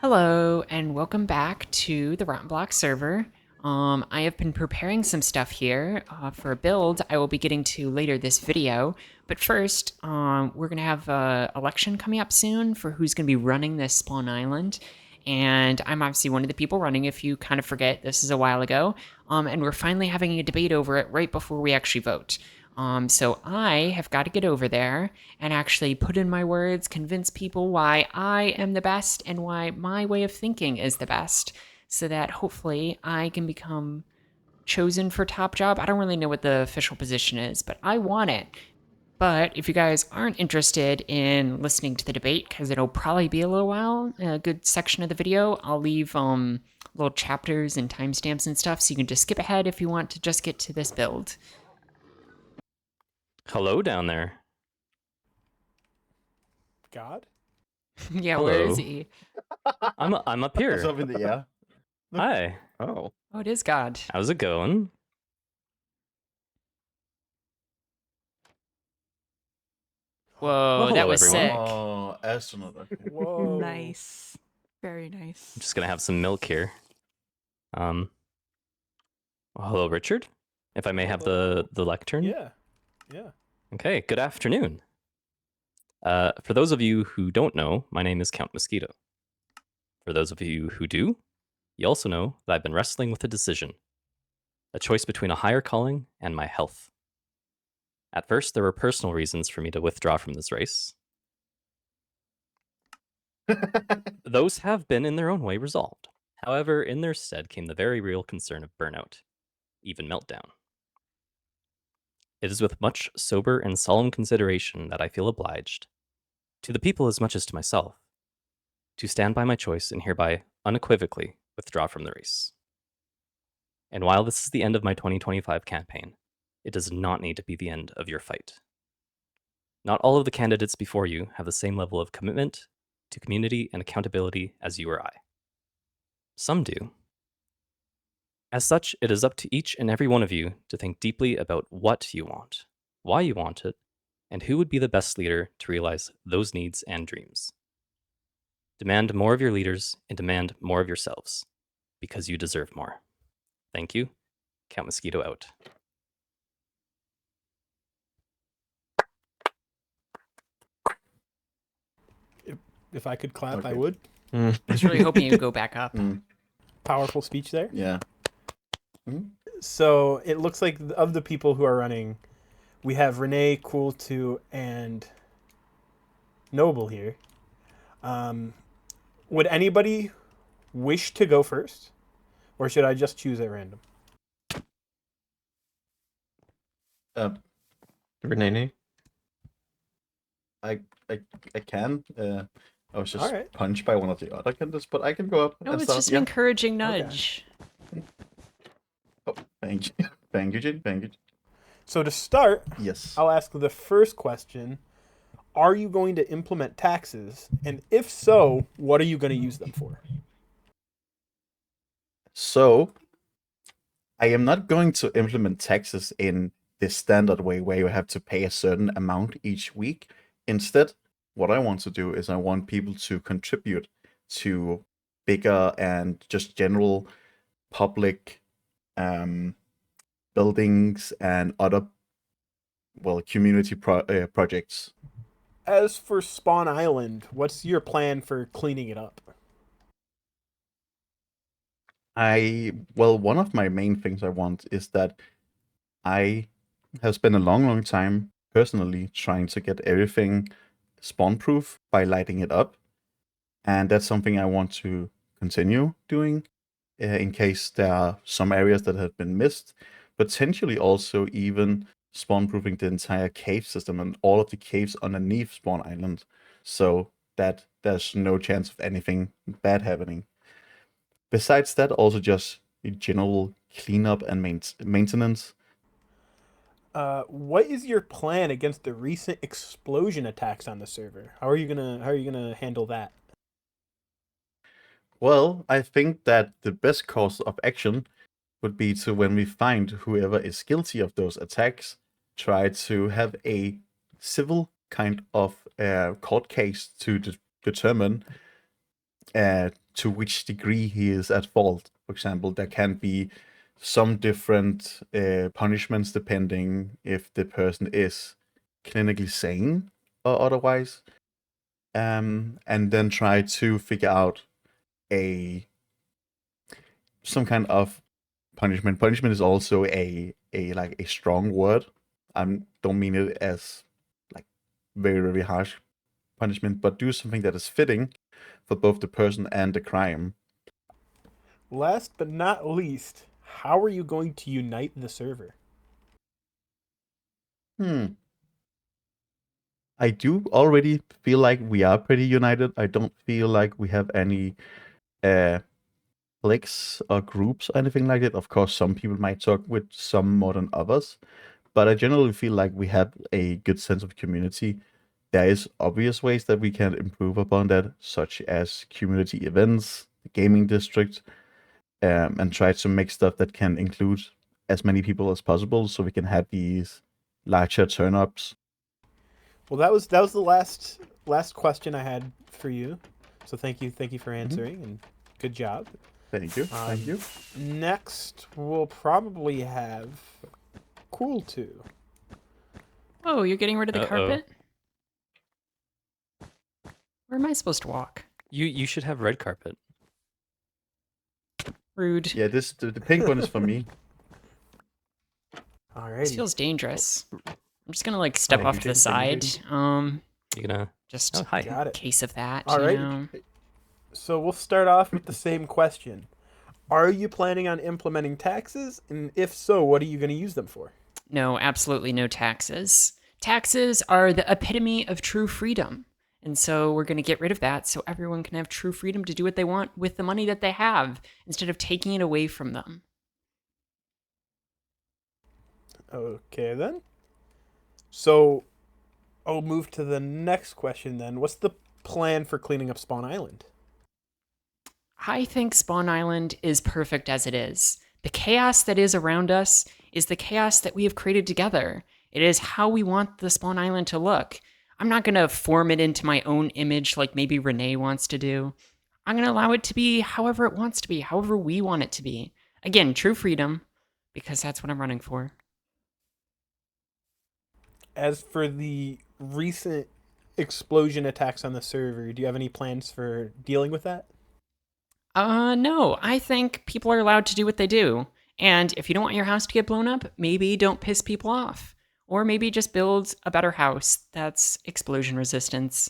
Hello, and welcome back to the Rotten Block server. I have been preparing some stuff here for a build I will be getting to later this video. But first, we're going to have an election coming up soon for who's going to be running this spawn island. And I'm obviously one of the people running, if you kind of forget, this is a while ago. And we're finally having a debate over it right before we actually vote. So I have got to get over there and actually put in my words, convince people why I am the best and why my way of thinking is the best, so that hopefully I can become chosen for top job. I don't really know what the official position is, but I want it. But if you guys aren't interested in listening to the debate, because it'll probably be a little while, a good section of the video, I'll leave little chapters and timestamps and stuff, so you can just skip ahead if you want to just get to this build. Hello down there. God? Yeah, Hello. where is he? I'm up It's here. up in the air. Hi. Oh. Oh, it is God. How's it going? Whoa, Well, that hello, was everyone. sick. Oh, astronaut. Okay. Whoa. Nice. Very nice. I'm just gonna have some milk here. Well, hello, Richard. If I may have the lectern. Yeah. Yeah. Okay. Good afternoon. For those of you who don't know, my name is Count Mosquito. For those of you who do, you also know that I've been wrestling with a decision, a choice between a higher calling and my health. At first, there were personal reasons for me to withdraw from this race. Those have been in their own way resolved. However, in their stead came the very real concern of burnout, even meltdown. It is with much sober and solemn consideration that I feel obliged, to the people as much as to myself, to stand by my choice and hereby unequivocally withdraw from the race. And while this is the end of my 2025 campaign, it does not need to be the end of your fight. Not all of the candidates before you have the same level of commitment to community and accountability as you or I. Some do. As such, it is up to each and every one of you to think deeply about what you want, why you want it, and who would be the best leader to realize those needs and dreams. Demand more of your leaders and demand more of yourselves, because you deserve more. Thank you. Count Mosquito out. If I could clap, I Okay. would. I was really hoping you'd go back up. Powerful speech there. Yeah. So it looks like of the people who are running, we have Renee, Cool2, and Noble here. Would anybody wish to go first? Or should I just choose at random? Renee? I can. I was just Alright. punched by one of the other candidates, but I can go up No, and it's start. just an encouraging nudge. Oh, thank you. Thank you, Jin. Thank you. So to start, Yes. I'll ask the first question. Are you going to implement taxes? And if so, what are you going to use them for? So, I am not going to implement taxes in the standard way where you have to pay a certain amount each week. Instead, what I want to do is I want people to contribute to bigger and just general public buildings and other, community projects. As for Spawn Island, what's your plan for cleaning it up? One of my main things I want is that I have spent a long time personally trying to get everything spawn proof by lighting it up. And that's something I want to continue doing in case there are some areas that have been missed. Potentially also even spawn proofing the entire cave system and all of the caves underneath Spawn Island so that there's no chance of anything bad happening. Besides that, also just general cleanup and maintenance. What is your plan against the recent explosion attacks on the server? How are you gonna handle that? Well, I think that the best course of action would be to, when we find whoever is guilty of those attacks, try to have a civil kind of court case to determine to which degree he is at fault. For example, there can be some different punishments depending if the person is clinically sane or otherwise, and then try to figure out some kind of punishment. Punishment is also a strong word. I don't mean it as like very very harsh punishment, but do something that is fitting for both the person and the crime. Last but not least, how are you going to unite the server? I do already feel like we are pretty united. I don't feel like we have any cliques or groups or anything like that. Of course, some people might talk with some more than others, but I generally feel like we have a good sense of community. There is obvious ways that we can improve upon that, such as community events, the gaming district, and try to make stuff that can include as many people as possible, so we can have these larger turn-ups. Well, that was the last question I had for you. So thank you for answering, and good job. Thank you. Thank you. Next, we'll probably have Cool 2. Oh, you're getting rid of the Uh-oh. carpet? Where am I supposed to walk? You should have red carpet. Rude. Yeah, the pink one is for me. This Alrighty. feels dangerous. I'm just gonna like step Oh, off you to the didn't, side. you You gonna? Just Oh, hi. Got in it. case of that. Alrighty. You know? So we'll start off with the same question. Are you planning on implementing taxes? And if so, what are you going to use them for? No, absolutely no taxes. Taxes are the epitome of true freedom. And so we're going to get rid of that so everyone can have true freedom to do what they want with the money that they have instead of taking it away from them. Okay, then. So I'll move to the next question then. What's the plan for cleaning up Spawn Island? I think Spawn Island is perfect as it is. The chaos that is around us is the chaos that we have created together. It is how we want the Spawn Island to look. I'm not going to form it into my own image like maybe Renee wants to do. I'm going to allow it to be however it wants to be, however we want it to be. Again, true freedom, because that's what I'm running for. As for the recent explosion attacks on the server, do you have any plans for dealing with that? No, I think people are allowed to do what they do. And if you don't want your house to get blown up, maybe don't piss people off. Or maybe just build a better house that's explosion resistance.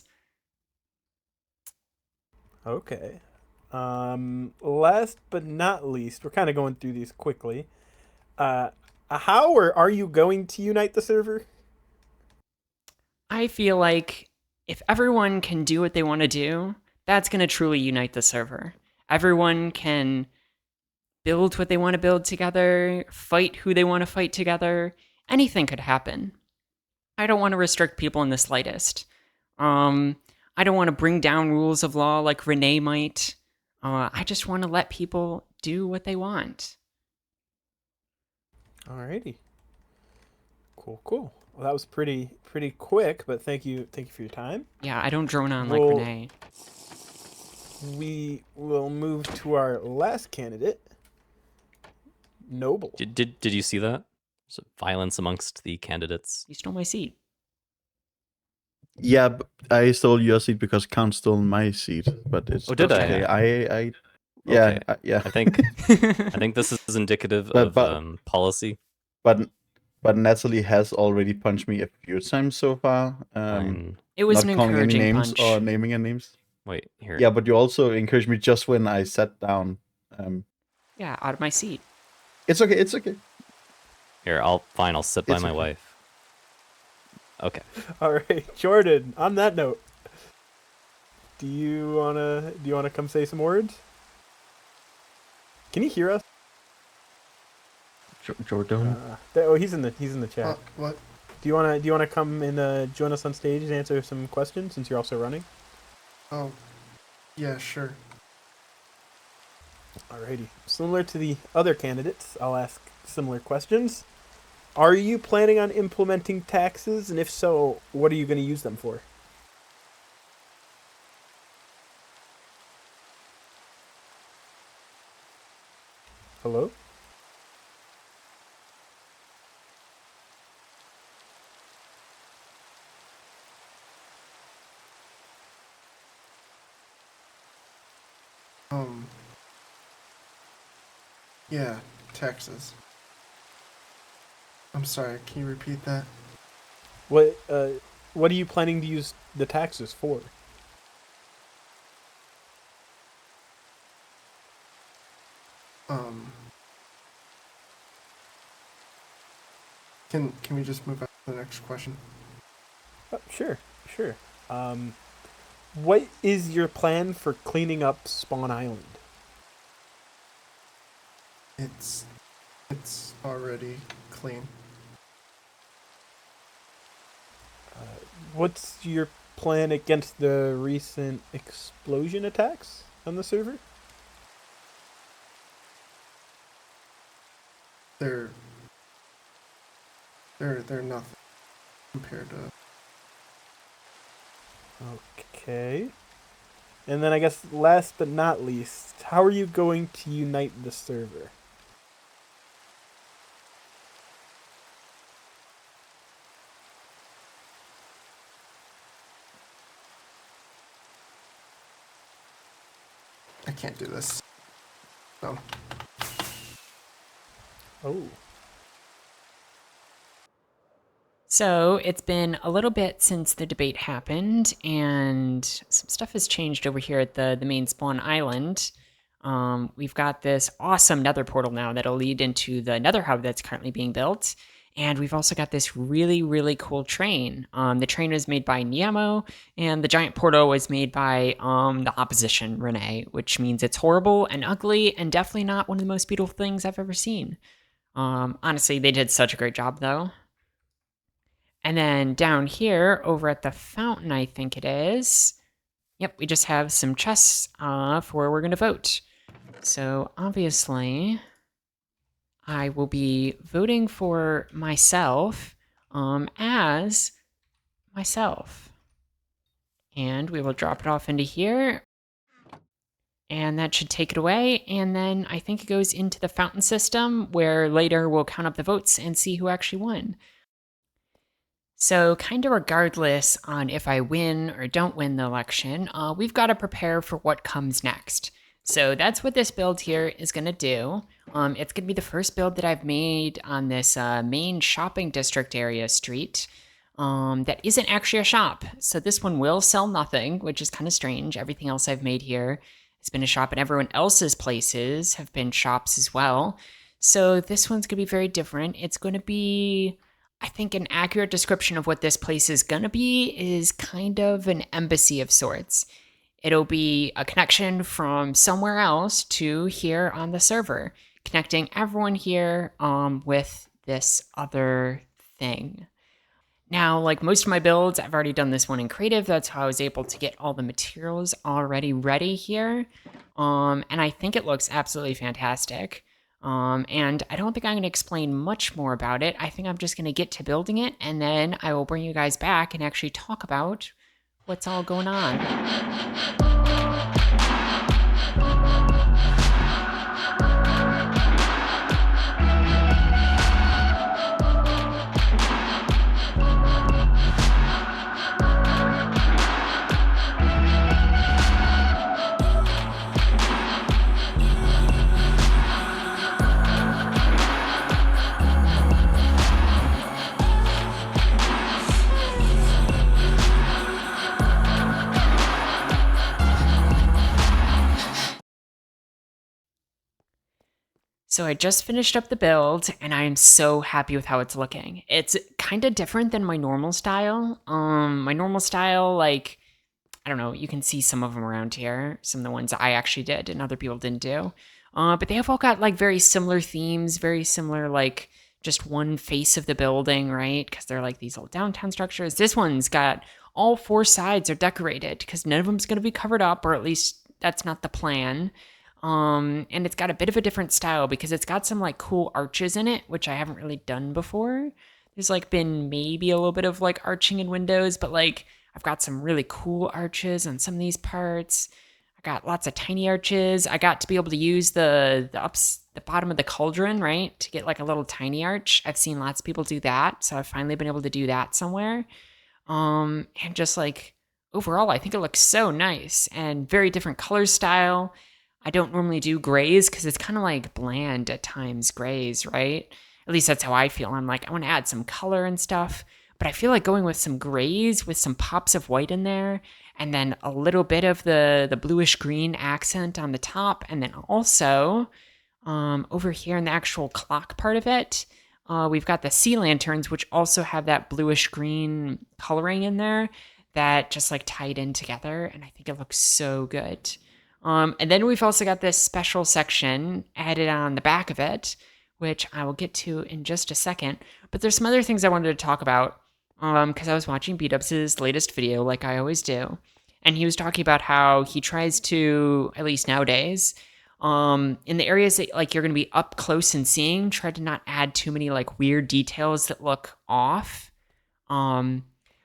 Okay. Last but not least, we're kind of going through these quickly. How or are you going to unite the server? I feel like if everyone can do what they want to do, that's going to truly unite the server. Everyone can build what they want to build together, fight who they want to fight together. Anything could happen. I don't want to restrict people in the slightest. I don't want to bring down rules of law like Renee might. I just want to let people do what they want. Alrighty. Cool. Well, that was pretty quick, but thank you for your time. Yeah, I don't drone on like Well, Renee. We will move to our last candidate, Noble. Did you see that? So violence amongst the candidates. You stole my seat. Yeah, I stole your seat because Count stole my seat, but it's Oh, did I? okay. Yeah, Okay. yeah. I think this is indicative of But- policy. But Natalie has already punched me a few times so far. Fine. It was Not an calling any encouraging names punch. or naming any names. Wait, here. Yeah, but you also encouraged me just when I sat down. Yeah, out of my seat. It's okay. It's okay. Here, I'll sit by It's my okay. wife. Okay. All right, Jordan. On that note, do you wanna come say some words? Can you hear us? Jordan. He's in the chat. What? Do you wanna come and join us on stage and answer some questions since you're also running? Oh, yeah, sure. Alrighty. Similar to the other candidates, I'll ask similar questions. Are you planning on implementing taxes, and if so, what are you going to use them for? Hello? Um. Yeah, taxes. I'm sorry. Can you repeat that? What are you planning to use the taxes for? Um. Can we just move on to the next question? Sure, sure. What is your plan for cleaning up Spawn Island? It's already clean. What's your plan against the recent explosion attacks on the server? They're nothing compared to. Okay. And then I guess last but not least, how are you going to unite the server? I can't do this. No. Oh. So it's been a little bit since the debate happened, and some stuff has changed over here at the main spawn island. We've got this awesome nether portal now that'll lead into the nether hub that's currently being built. And we've also got this really, really cool train. The train was made by Niemo, and the giant portal was made by the opposition, Renee, which means it's horrible and ugly and definitely not one of the most beautiful things I've ever seen. Honestly, they did such a great job, though. And then down here, over at the fountain, I think it is. Yep, we just have some chests for where we're going to vote. So obviously, I will be voting for myself as myself. And we will drop it off into here. And that should take it away. And then I think it goes into the fountain system where later we'll count up the votes and see who actually won. So kind of regardless on if I win or don't win the election, we've got to prepare for what comes next. So that's what this build here is going to do. It's going to be the first build that I've made on this main shopping district area street that isn't actually a shop. So this one will sell nothing, which is kind of strange. Everything else I've made here has been a shop, and everyone else's places have been shops as well. So this one's going to be very different. It's going to be, I think, an accurate description of what this place is going to be is kind of an embassy of sorts. It'll be a connection from somewhere else to here on the server, connecting everyone here with this other thing. Now, like most of my builds, I've already done this one in creative. That's how I was able to get all the materials already ready here. And I think it looks absolutely fantastic. And I don't think I'm going to explain much more about it. I think I'm just going to get to building it, and then I will bring you guys back and actually talk about what's all going on. So I just finished up the build, and I am so happy with how it's looking. It's kind of different than my normal style. My normal style, like, I don't know, you can see some of them around here. Some of the ones I actually did and other people didn't do. But they have all got, like, very similar themes, very similar, like, just one face of the building, right? Because they're, like, these old downtown structures. This one's got all four sides are decorated because none of them's going to be covered up, or at least that's not the plan. And it's got a bit of a different style because it's got some like cool arches in it, which I haven't really done before. There's like been maybe a little bit of like arching in windows, but like I've got some really cool arches on some of these parts. I got lots of tiny arches. I got to be able to use the the bottom of the cauldron, right? To get like a little tiny arch. I've seen lots of people do that. So I've finally been able to do that somewhere. And just like overall, I think it looks so nice and very different color style. I don't normally do grays because it's kind of like bland at times, grays, right? At least that's how I feel. I'm like, I want to add some color and stuff. But I feel like going with some grays with some pops of white in there, and then a little bit of the bluish green accent on the top, and then also over here in the actual clock part of it, we've got the sea lanterns, which also have that bluish green coloring in there that just like tied in together, and I think it looks so good. And then we've also got this special section added on the back of it, which I will get to in just a second. But there's some other things I wanted to talk about because I was watching B-Dubs' latest video, like I always do, and he was talking about how he tries to, at least nowadays, in the areas that like you're going to be up close and seeing, try to not add too many like weird details that look off,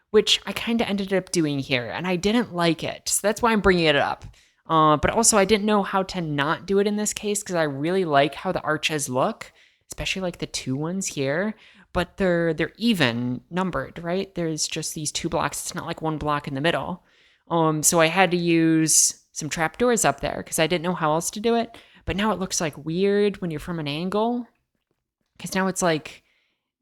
which I kind of ended up doing here, and I didn't like it. So that's why I'm bringing it up. But also I didn't know how to not do it in this case because I really like how the arches look, especially like the two ones here. But they're even numbered, right? There's just these two blocks. It's not like one block in the middle. So I had to use some trapdoors up there because I didn't know how else to do it. But now it looks like weird when you're from an angle, because now it's like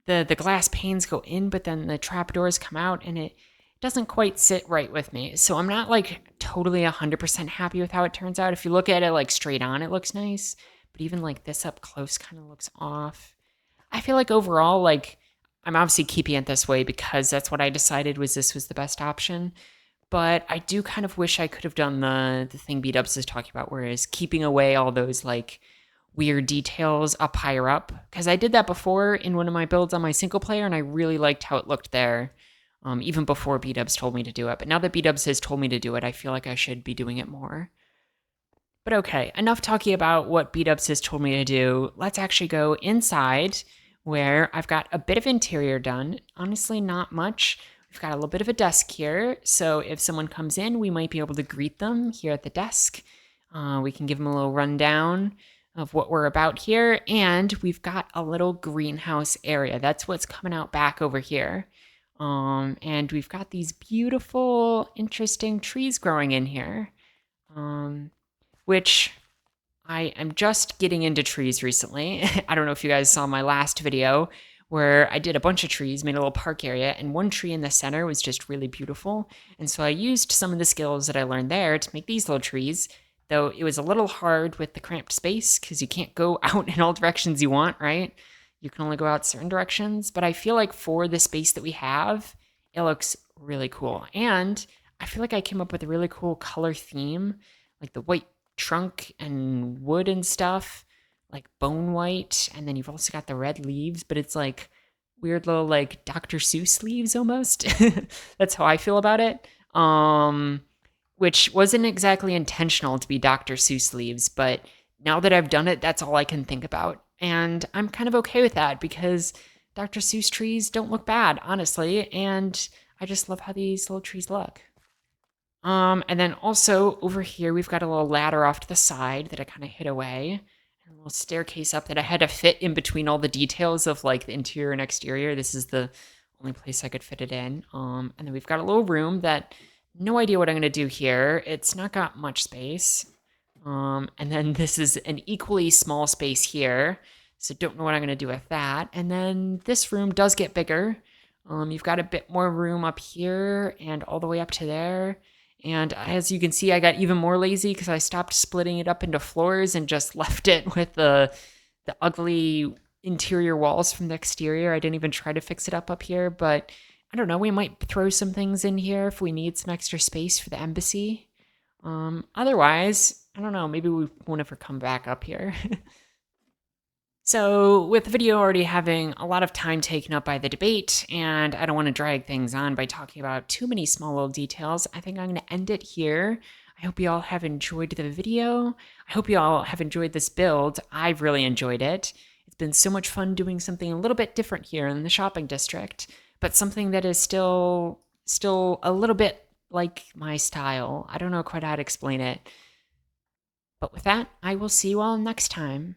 the glass panes go in, but then the trapdoors come out, and it doesn't quite sit right with me. So I'm not like totally 100% happy with how it turns out. If you look at it like straight on, it looks nice, but even like this up close kind of looks off. I feel like overall, like I'm obviously keeping it this way because that's what I decided was this was the best option. But I do kind of wish I could have done the thing B-Dubs is talking about, whereas keeping away all those like weird details up higher up. Because I did that before in one of my builds on my single player, and I really liked how it looked there, even before B-Dubs told me to do it. But now that B-Dubs has told me to do it, I feel like I should be doing it more. But okay, enough talking about what B-Dubs has told me to do. Let's actually go inside where I've got a bit of interior done. Honestly, not much. We've got a little bit of a desk here, so if someone comes in, we might be able to greet them here at the desk. We can give them a little rundown of what we're about here, and we've got a little greenhouse area. That's what's coming out back over here. And we've got these beautiful, interesting trees growing in here, which I am just getting into trees recently. I don't know if you guys saw my last video where I did a bunch of trees, made a little park area, and one tree in the center was just really beautiful. And so I used some of the skills that I learned there to make these little trees, though it was a little hard with the cramped space because you can't go out in all directions you want, right? You can only go out certain directions. But I feel like for the space that we have, it looks really cool. And I feel like I came up with a really cool color theme, like the white trunk and wood and stuff, like bone white, and then you've also got the red leaves, but it's like weird little like Dr. Seuss leaves almost. That's how I feel about it. Which wasn't exactly intentional to be Dr. Seuss leaves, but now that I've done it, that's all I can think about. And I'm kind of okay with that because Dr. Seuss trees don't look bad, honestly, and I just love how these little trees look. And then also over here, we've got a little ladder off to the side that I kind of hid away. And a little staircase up that I had to fit in between all the details of like the interior and exterior. This is the only place I could fit it in. And then we've got a little room that, no idea what I'm going to do here. It's not got much space. And then this is an equally small space here. So don't know what I'm going to do with that. And then this room does get bigger. You've got a bit more room up here and all the way up to there. And as you can see, I got even more lazy because I stopped splitting it up into floors and just left it with the ugly interior walls from the exterior. I didn't even try to fix it up here, but I don't know. We might throw some things in here if we need some extra space for the embassy. Otherwise, I don't know. Maybe we won't ever come back up here. So with the video already having a lot of time taken up by the debate, and I don't want to drag things on by talking about too many small little details, I think I'm going to end it here. I hope you all have enjoyed the video. I hope you all have enjoyed this build. I've really enjoyed it. It's been so much fun doing something a little bit different here in the shopping district, but something that is still a little bit like my style. I don't know quite how to explain it. But with that, I will see you all next time.